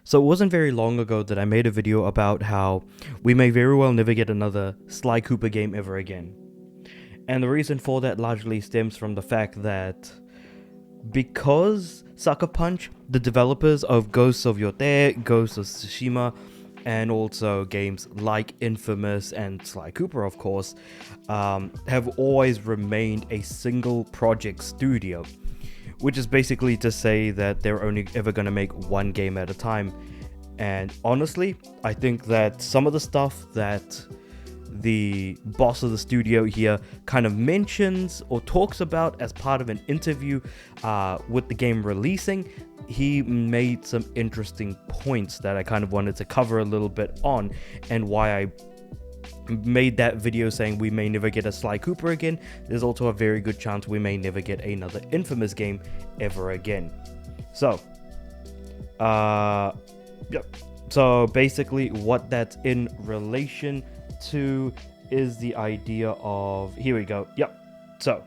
So it wasn't very long ago that I made a video about how we may very well never get another Sly Cooper game ever again. And the reason for that largely stems from the fact that because Sucker Punch, the developers of Ghost of Yotei, Ghost of Tsushima, and also games like Infamous and Sly Cooper, of course, have always remained a single project studio, which is basically to say that they're only ever going to make one game at a time. And honestly, I think that some of the stuff that the boss of the studio here kind of mentions or talks about as part of an interview with the game releasing, he made some interesting points that I kind of wanted to cover a little bit on, and why I made that video saying we may never get a Sly Cooper again. There's also a very good chance we may never get another Infamous game ever again. So, yep. So basically what that's in relation to is the idea of, here we go. Yep. So,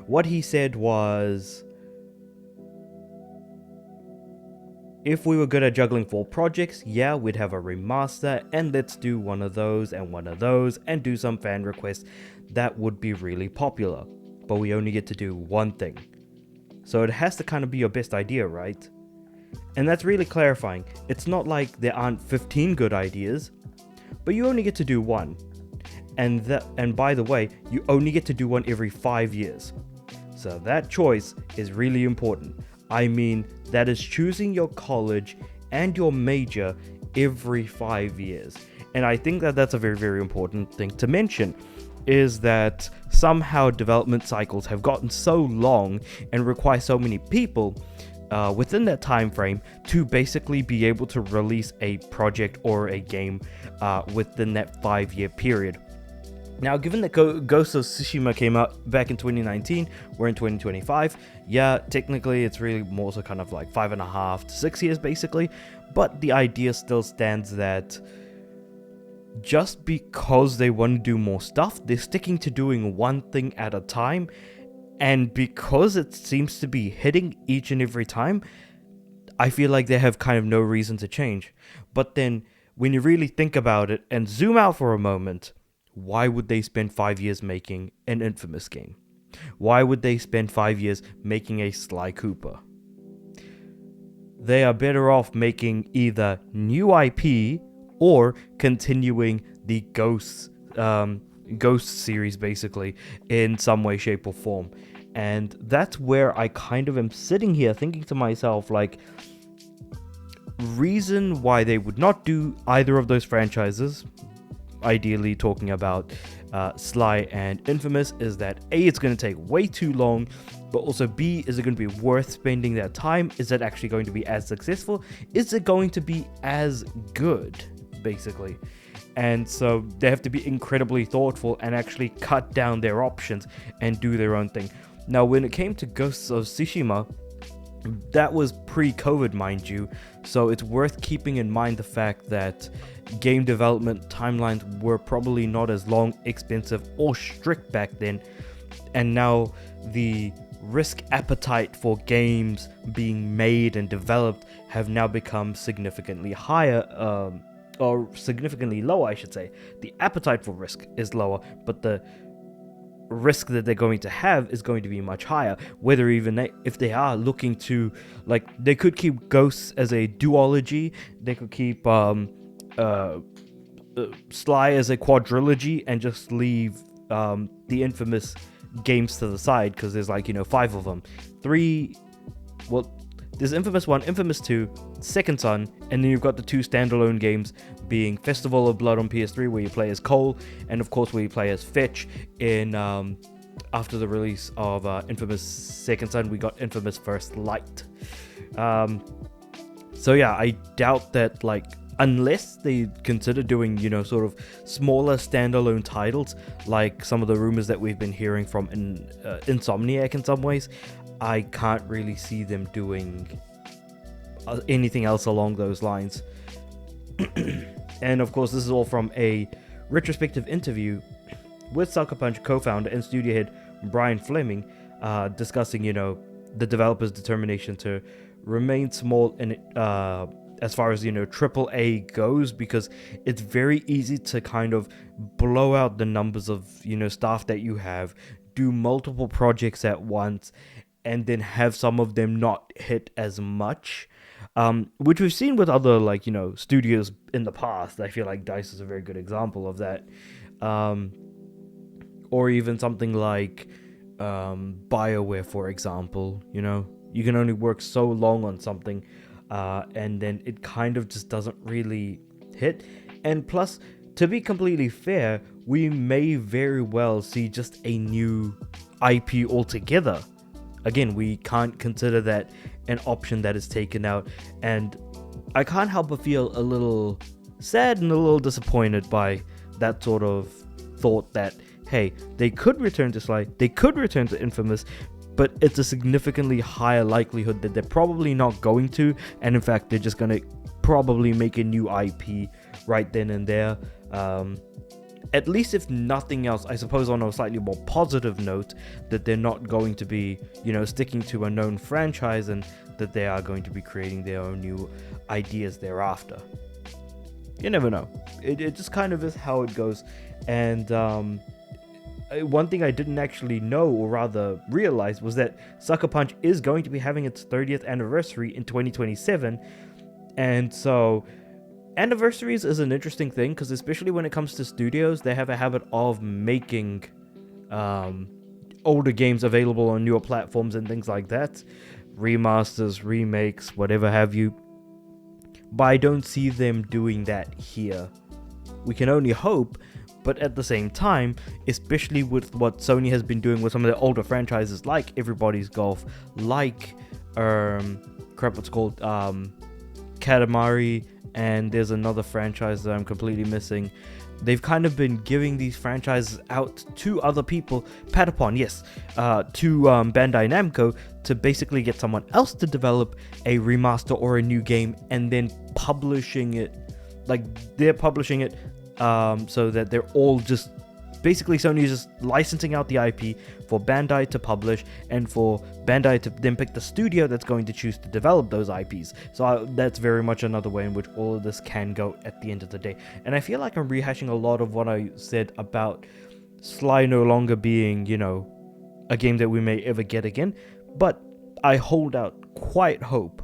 what he said was, if we were good at juggling 4 projects, yeah, we'd have a remaster, and let's do one of those and do some fan requests that would be really popular. But we only get to do one thing. So it has to kind of be your best idea, right? And that's really clarifying. It's not like there aren't 15 good ideas, but you only get to do one. And by the way, you only get to do one every 5 years. So that choice is really important. I mean, that is choosing your college and your major every 5 years. And I think that that's a very, very important thing to mention, is that somehow development cycles have gotten so long and require so many people within that time frame to basically be able to release a project or a game within that 5-year period. Now, given that Ghost of Tsushima came out back in 2019, we're in 2025. Yeah, technically it's really more so kind of like 5.5 to 6 years basically, but the idea still stands that just because they want to do more stuff, they're sticking to doing one thing at a time, and because it seems to be hitting each and every time, I feel like they have kind of no reason to change. But then, when you really think about it and zoom out for a moment, why would they spend 5 years making an Infamous game? Why would they spend 5 years making a Sly Cooper? They are better off making either new IP or continuing the Ghost series basically in some way, shape or form. And that's where I kind of am sitting here thinking to myself, like, reason why they would not do either of those franchises, ideally talking about Sly and Infamous, is that A, it's going to take way too long, but also B, is it going to be worth spending that time? Is it actually going to be as successful? Is it going to be as good, basically? And so they have to be incredibly thoughtful and actually cut down their options and do their own thing. Now, when it came to Ghosts of Tsushima, that was pre-COVID, mind you, so it's worth keeping in mind the fact that game development timelines were probably not as long, expensive, or strict back then, and now the risk appetite for games being made and developed have now become significantly higher, or significantly lower, I should say. The appetite for risk is lower, but the risk that they're going to have is going to be much higher. Whether even if they are looking to, like, they could keep Ghosts as a duology, they could keep Sly as a quadrilogy, and just leave the Infamous games to the side, because there's 5 of them. There's Infamous 1, Infamous 2, Second Son, and then you've got the 2 standalone games being Festival of Blood on PS3, where you play as Cole, and of course where you play as Fetch in after the release of Infamous Second Son, we got Infamous First Light. So yeah, I doubt that, unless they consider doing, sort of smaller standalone titles, like some of the rumors that we've been hearing from Insomniac in some ways, I can't really see them doing anything else along those lines. And of course, this is all from a retrospective interview with Sucker Punch co-founder and studio head Brian Fleming, discussing, the developers' determination to remain small in as far as, you know, AAA goes, because it's very easy to kind of blow out the numbers of, you know, staff that you have, do multiple projects at once, and then have some of them not hit as much, which we've seen with other, like, you know, studios in the past. I feel like DICE is a very good example of that. Or even something like BioWare, for example. You know, you can only work so long on something, and then it kind of just doesn't really hit. And plus, to be completely fair, we may very well see just a new IP altogether. Again, we can't consider that an option that is taken out, and I can't help but feel a little sad and a little disappointed by that sort of thought that, hey, they could return to Sly, they could return to Infamous, but it's a significantly higher likelihood that they're probably not going to, and in fact, they're just going to probably make a new IP right then and there. At least if nothing else, I suppose on a slightly more positive note, that they're not going to be, you know, sticking to a known franchise, and that they are going to be creating their own new ideas thereafter. You never know. It just kind of is how it goes. And one thing I didn't actually know, or rather realize, was that Sucker Punch is going to be having its 30th anniversary in 2027. And so anniversaries is an interesting thing, because especially when it comes to studios, they have a habit of making older games available on newer platforms and things like that, remasters, remakes, whatever have you. But I don't see them doing that here. We can only hope, but at the same time, especially with what Sony has been doing with some of their older franchises like Everybody's Golf, like Katamari, and there's another franchise that I'm completely missing. They've kind of been giving these franchises out to other people, Patapon, yes, to Bandai Namco, to basically get someone else to develop a remaster or a new game, and then publishing it, like they're publishing it, so that they're all just, basically Sony is just licensing out the IP for Bandai to publish, and for Bandai to then pick the studio that's going to choose to develop those IPs. So that's very much another way in which all of this can go at the end of the day. And I feel like I'm rehashing a lot of what I said about Sly no longer being, you know, a game that we may ever get again, but I hold out quite hope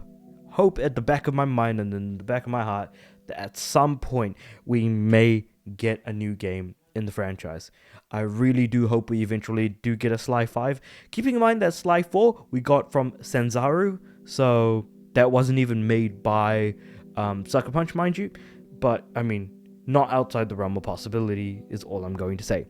at the back of my mind and in the back of my heart, that at some point we may get a new game in the franchise. I really do hope we eventually do get a Sly 5, keeping in mind that Sly 4 we got from Sanzaru, so that wasn't even made by Sucker Punch, mind you, but I mean, not outside the realm of possibility is all I'm going to say.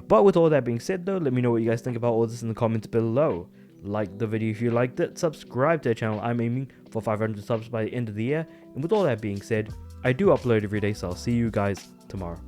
But with all that being said though, let me know what you guys think about all this in the comments below. Like the video if you liked it, subscribe to the channel. I'm aiming for 500 subs by the end of the year, and with all that being said, I do upload every day, so I'll see you guys tomorrow.